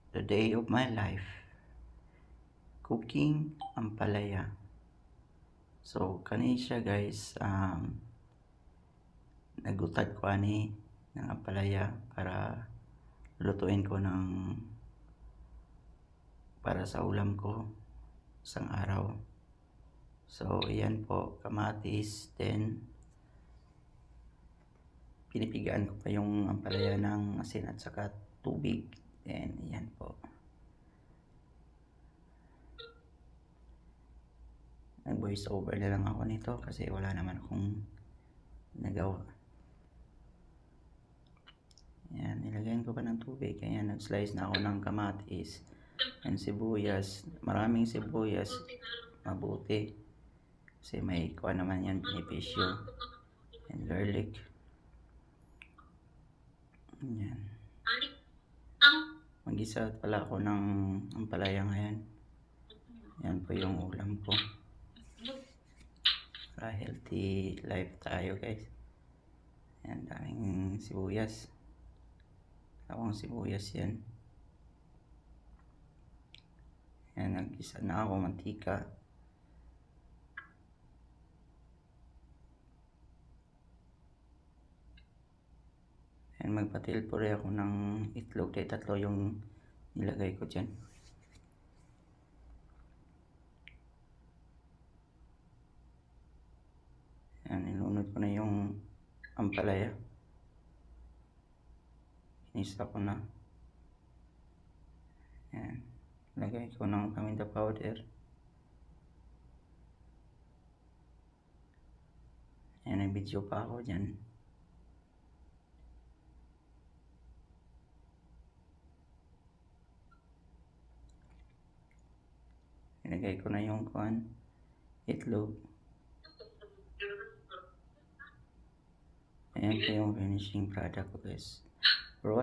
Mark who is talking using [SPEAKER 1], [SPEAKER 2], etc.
[SPEAKER 1] The day of my life, cooking ampalaya. So kani siya guys, nagutad ko ani ng ampalaya para lutuin ko para sa ulam ko isang araw. So iyan po, kamatis, then pinipigaan ko pa yung ampalaya ng asin at saka tubig. Then iyan po. Nag-voice over na lang ako nito kasi wala naman akong nagawa. Ayan, nilagyan ko pa ng tubig. Ayan, nag-slice na ako ng kamatis and sibuyas. Maraming sibuyas, mabuti. Kasi may kuha naman yan, benepisyo. And garlic. Ayan. Mag-isa pala ako ng ampalaya ngayon. Yan po yung ulam ko. Para healthy life tayo guys. Ayan, daming sibuyas. Akong sibuyas yan. Ayan, nag-isa na ako mantika. Ayan, magpatilpure ako ng itlog. Dahil tatlo yung nilagay ko dyan. Ayan, nilunod ko na yung ampalaya. Inisa ko na. Ayan, lagay ko ng paminta powder. Ayan, may video pa ako dyan. Ilagay ko na yung itlog. Ayan po yung finishing product ko guys.